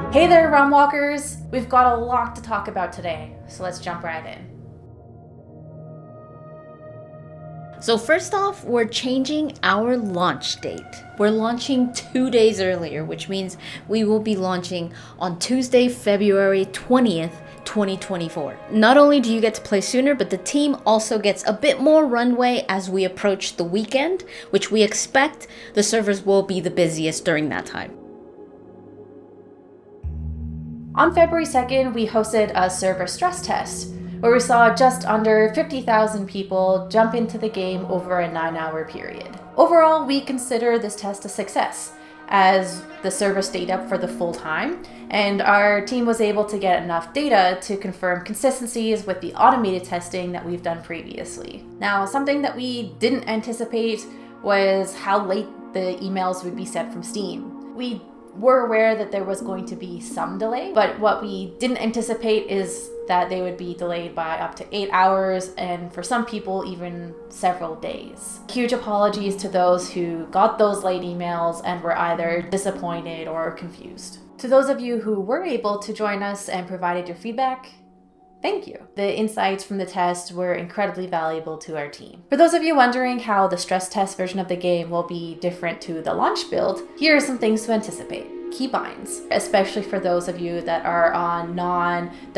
Hey there, Realm Walkers! We've got a lot to talk about today, so let's jump right in. So first off, we're changing our launch date. We're launching 2 days earlier, which means we will be launching on Tuesday, February 20th, 2024. Not only do you get to play sooner, but the team also gets a bit more runway as we approach the weekend, which we expect the servers will be the busiest during that time. On February 2nd, we hosted a server stress test, where we saw just under 50,000 people jump into the game over a 9-hour period. Overall, we consider this test a success, as the server stayed up for the full time, and our team was able to get enough data to confirm consistencies with the automated testing that we've done previously. Now, something that we didn't anticipate was how late the emails would be sent from Steam. We were aware that there was going to be some delay, but what we didn't anticipate is that they would be delayed by up to 8 hours, and for some people even several days. Huge apologies to those who got those late emails and were either disappointed or confused. To those of you who were able to join us and provided your feedback, thank you. The insights from the test were incredibly valuable to our team. For those of you wondering how the stress test version of the game will be different to the launch build, here are some things to anticipate. Keybinds, especially for those of you that are on non-WASD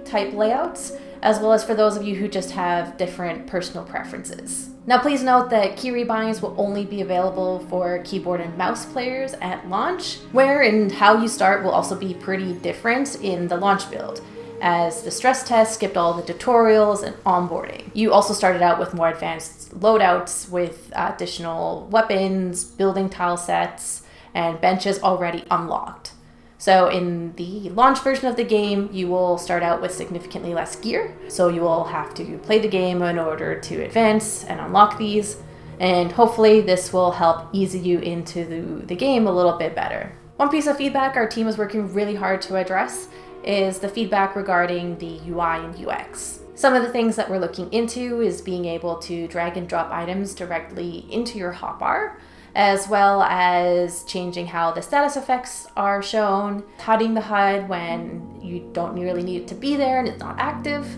type layouts, as well as for those of you who just have different personal preferences. Now please note that key rebinds will only be available for keyboard and mouse players at launch, where and how you start will also be pretty different in the launch build, as the stress test skipped all the tutorials and onboarding. You also started out with more advanced loadouts with additional weapons, building tile sets, and benches already unlocked. So in the launch version of the game, you will start out with significantly less gear, so you will have to play the game in order to advance and unlock these, and hopefully this will help ease you into the game a little bit better. One piece of feedback our team is working really hard to address is the feedback regarding the UI and UX. Some of the things that we're looking into is being able to drag and drop items directly into your hotbar, as well as changing how the status effects are shown, hiding the HUD when you don't really need it to be there and it's not active,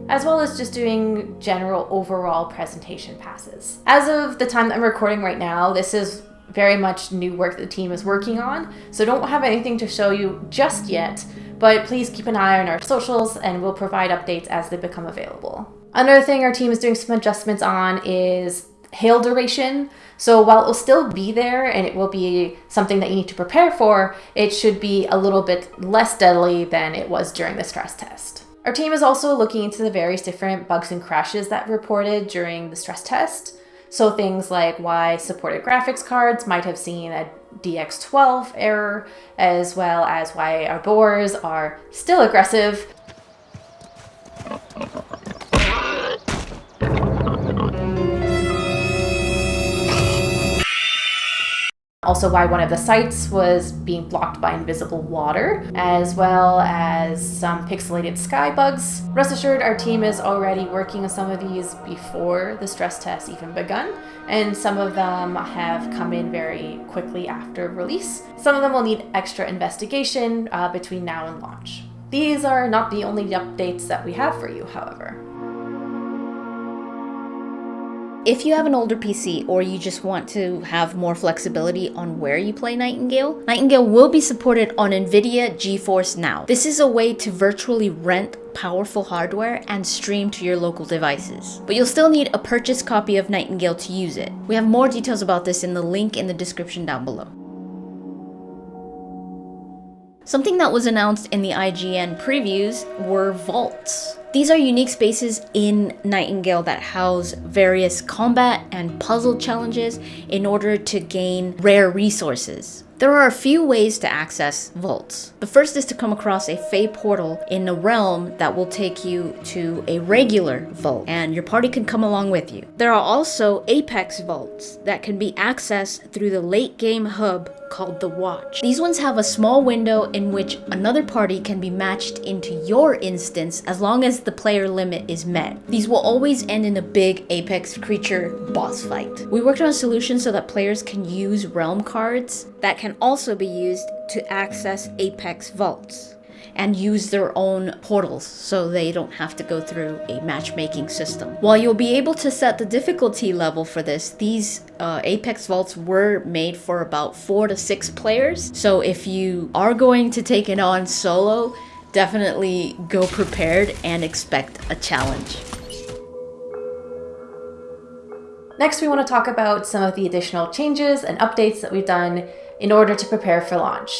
as well as just doing general overall presentation passes. As of the time that I'm recording right now, this is very much new work that the team is working on, so don't have anything to show you just yet, but please keep an eye on our socials and we'll provide updates as they become available. Another thing our team is doing some adjustments on is hail duration. So while it will still be there and it will be something that you need to prepare for, it should be a little bit less deadly than it was during the stress test. Our team is also looking into the various different bugs and crashes that were reported during the stress test. So things like why supported graphics cards might have seen a DX12 error, as well as why our boars are still aggressive. Also why one of the sites was being blocked by invisible water, as well as some pixelated sky bugs. Rest assured, our team is already working on some of these before the stress test even begun, and some of them have come in very quickly after release. Some of them will need extra investigation between now and launch. These are not the only updates that we have for you, however. If you have an older PC or you just want to have more flexibility on where you play Nightingale, Nightingale will be supported on NVIDIA GeForce NOW. This is a way to virtually rent powerful hardware and stream to your local devices. But you'll still need a purchased copy of Nightingale to use it. We have more details about this in the link in the description down below. Something that was announced in the IGN previews were vaults. These are unique spaces in Nightingale that house various combat and puzzle challenges in order to gain rare resources. There are a few ways to access vaults. The first is to come across a Fey portal in a realm that will take you to a regular vault, and your party can come along with you. There are also Apex vaults that can be accessed through the late game hub called the Watch. These ones have a small window in which another party can be matched into your instance as long as the player limit is met. These will always end in a big Apex creature boss fight. We worked on a solution so that players can use realm cards that can also be used to access Apex vaults and use their own portals so they don't have to go through a matchmaking system. While you'll be able to set the difficulty level for this, these Apex vaults were made for about 4 to 6 players. So if you are going to take it on solo, definitely go prepared and expect a challenge. Next, we want to talk about some of the additional changes and updates that we've done in order to prepare for launch.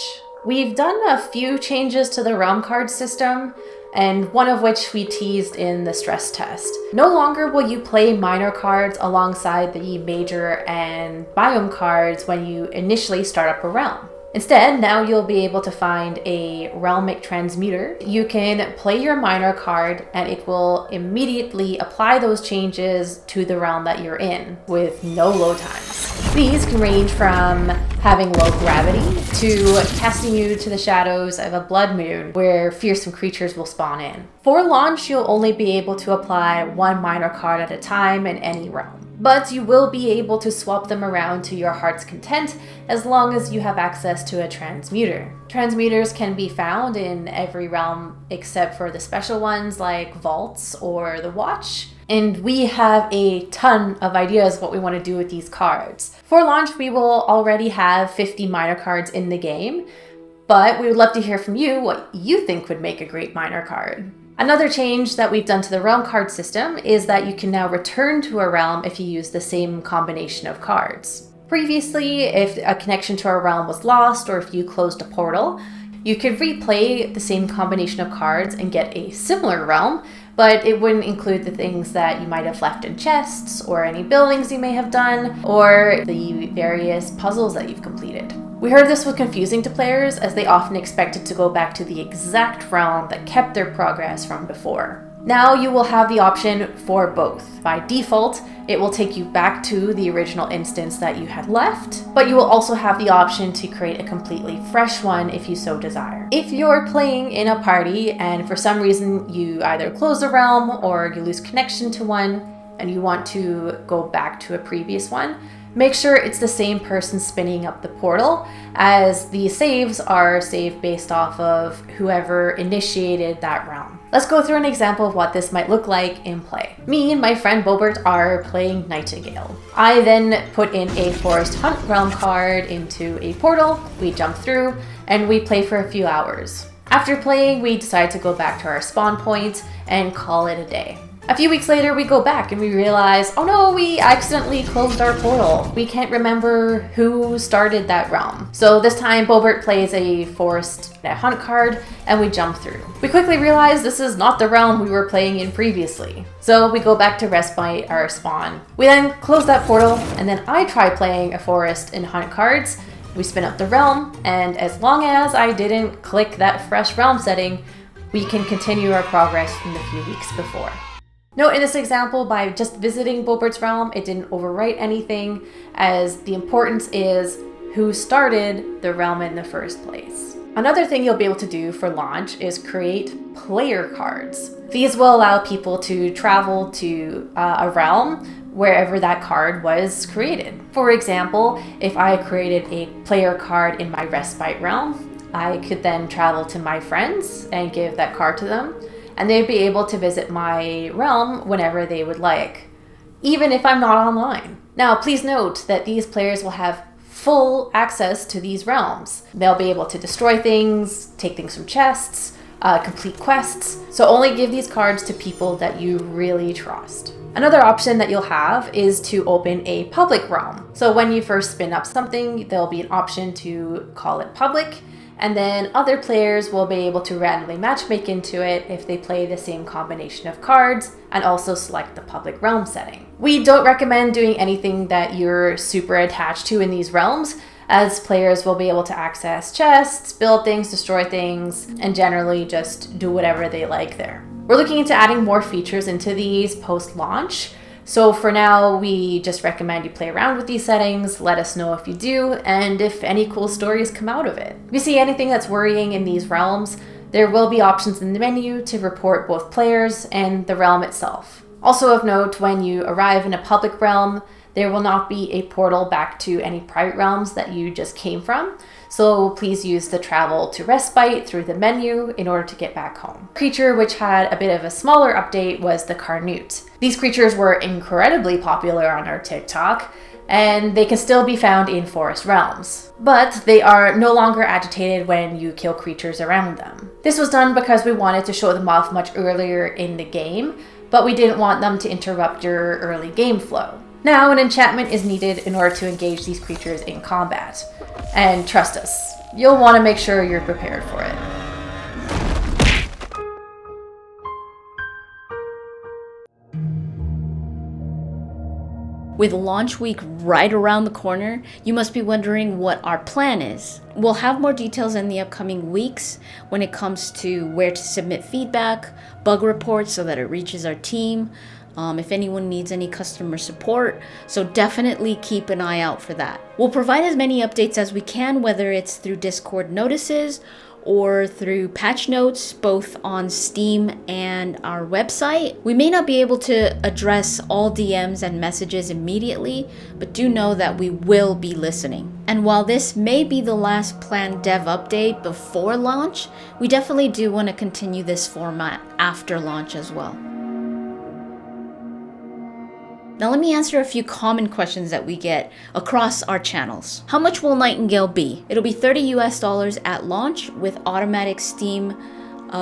We've done a few changes to the realm card system, and one of which we teased in the stress test. No longer will you play minor cards alongside the major and biome cards when you initially start up a realm. Instead, now you'll be able to find a realmic transmuter. You can play your minor card and it will immediately apply those changes to the realm that you're in with no load times. These can range from having low gravity to casting you to the shadows of a blood moon where fearsome creatures will spawn in. For launch, you'll only be able to apply one minor card at a time in any realm, but you will be able to swap them around to your heart's content as long as you have access to a transmuter. Transmuters can be found in every realm except for the special ones like vaults or the watch. And we have a ton of ideas what we want to do with these cards. For launch, we will already have 50 minor cards in the game, but we would love to hear from you what you think would make a great minor card. Another change that we've done to the realm card system is that you can now return to a realm if you use the same combination of cards. Previously, if a connection to a realm was lost or if you closed a portal, you could replay the same combination of cards and get a similar realm, but it wouldn't include the things that you might have left in chests or any buildings you may have done or the various puzzles that you've completed. We heard this was confusing to players as they often expected to go back to the exact realm that kept their progress from before. Now you will have the option for both. By default, it will take you back to the original instance that you had left, but you will also have the option to create a completely fresh one if you so desire. If you're playing in a party and for some reason you either close a realm or you lose connection to one and you want to go back to a previous one, make sure it's the same person spinning up the portal, as the saves are saved based off of whoever initiated that realm. Let's go through an example of what this might look like in play. Me and my friend Bobert are playing Nightingale. I then put in a Forest Hunt realm card into a portal, we jump through, and we play for a few hours. After playing, we decide to go back to our spawn point and call it a day. A few weeks later, we go back and we realize, oh no, we accidentally closed our portal. We can't remember who started that realm. So this time, Bobert plays a Forest Hunt card and we jump through. We quickly realize this is not the realm we were playing in previously. So we go back to respite our spawn. We then close that portal and then I try playing a Forest and Hunt cards. We spin up the realm, and as long as I didn't click that fresh realm setting, we can continue our progress from the few weeks before. Note in this example, by just visiting Bobert's realm, it didn't overwrite anything, as the importance is who started the realm in the first place. Another thing you'll be able to do for launch is create player cards. These will allow people to travel to a realm wherever that card was created. For example, if I created a player card in my respite realm, I could then travel to my friends and give that card to them, and they'd be able to visit my realm whenever they would like, even if I'm not online. Now, please note that these players will have full access to these realms. They'll be able to destroy things, take things from chests, complete quests, so only give these cards to people that you really trust. Another option that you'll have is to open a public realm. So when you first spin up something, there'll be an option to call it public, and then other players will be able to randomly matchmake into it if they play the same combination of cards and also select the public realm setting. We don't recommend doing anything that you're super attached to in these realms, as players will be able to access chests, build things, destroy things, and generally just do whatever they like there. We're looking into adding more features into these post-launch, So for now, we just recommend you play around with these settings, let us know if you do, and if any cool stories come out of it. If you see anything that's worrying in these realms, there will be options in the menu to report both players and the realm itself. Also of note, when you arrive in a public realm, there will not be a portal back to any private realms that you just came from, so please use the travel to respite through the menu in order to get back home. A creature which had a bit of a smaller update was the Carnute. These creatures were incredibly popular on our TikTok, and they can still be found in forest realms. But they are no longer agitated when you kill creatures around them. This was done because we wanted to show them off much earlier in the game, but we didn't want them to interrupt your early game flow. Now, an enchantment is needed in order to engage these creatures in combat. And trust us, you'll want to make sure you're prepared for it. With launch week right around the corner, you must be wondering what our plan is. We'll have more details in the upcoming weeks when it comes to where to submit feedback, bug reports so that it reaches our team, if anyone needs any customer support, so definitely keep an eye out for that. We'll provide as many updates as we can, whether it's through Discord notices or through patch notes, both on Steam and our website. We may not be able to address all DMs and messages immediately, but do know that we will be listening. And while this may be the last planned dev update before launch, we definitely do want to continue this format after launch as well. Now let me answer a few common questions that we get across our channels. How much will Nightingale be? It'll be $30 US at launch with automatic Steam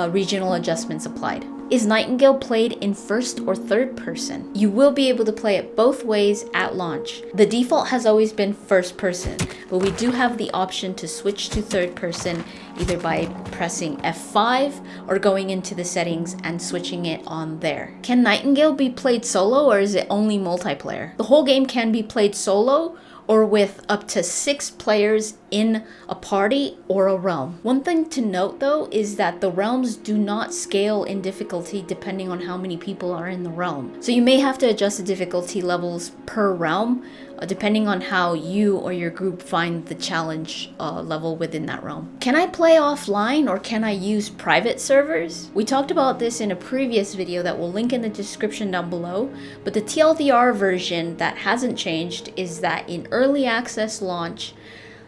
regional adjustments applied. Is Nightingale played in first or third person? You will be able to play it both ways at launch. The default has always been first person, but we do have the option to switch to third person either by pressing F5 or going into the settings and switching it on there. Can Nightingale be played solo or is it only multiplayer? The whole game can be played solo or with up to 6 players in a party or a realm. One thing to note though is that the realms do not scale in difficulty depending on how many people are in the realm. So you may have to adjust the difficulty levels per realm depending on how you or your group find the challenge level within that realm. Can I play offline or can I use private servers? We talked about this in a previous video that we'll link in the description down below, but the TLDR version that hasn't changed is that in early access launch,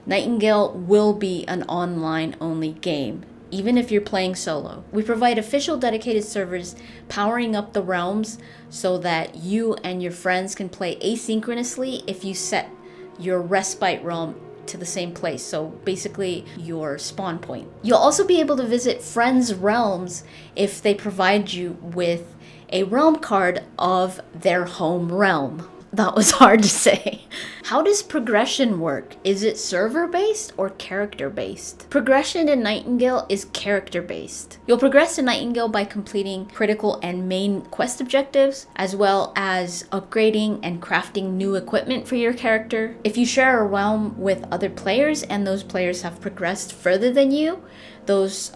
Nightingale will be an online only game, even if you're playing solo. We provide official dedicated servers powering up the realms so that you and your friends can play asynchronously if you set your respite realm to the same place, so basically your spawn point. You'll also be able to visit friends' realms if they provide you with a realm card of their home realm. That was hard to say. How does progression work? Is it server-based or character-based? Progression in Nightingale is character-based. You'll progress in Nightingale by completing critical and main quest objectives, as well as upgrading and crafting new equipment for your character. If you share a realm with other players and those players have progressed further than you, those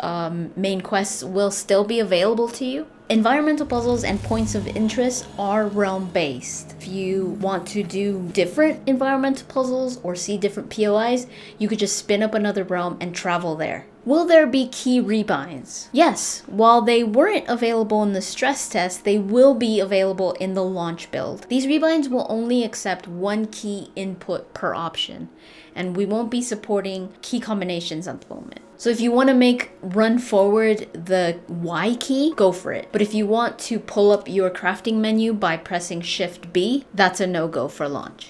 main quests will still be available to you. Environmental puzzles and points of interest are realm-based. If you want to do different environmental puzzles or see different POIs, you could just spin up another realm and travel there. Will there be key rebinds? Yes, while they weren't available in the stress test, they will be available in the launch build. These rebinds will only accept 1 key input per option, and we won't be supporting key combinations at the moment. So if you want to run forward the Y key, go for it. But if you want to pull up your crafting menu by pressing Shift B, that's a no-go for launch.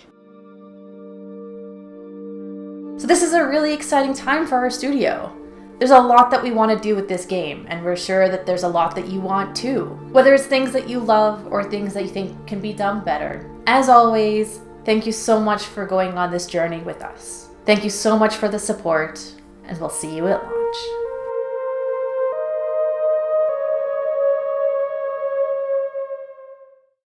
So this is a really exciting time for our studio. There's a lot that we want to do with this game, and we're sure that there's a lot that you want too. Whether it's things that you love or things that you think can be done better. As always, thank you so much for going on this journey with us. Thank you so much for the support, and we'll see you at launch.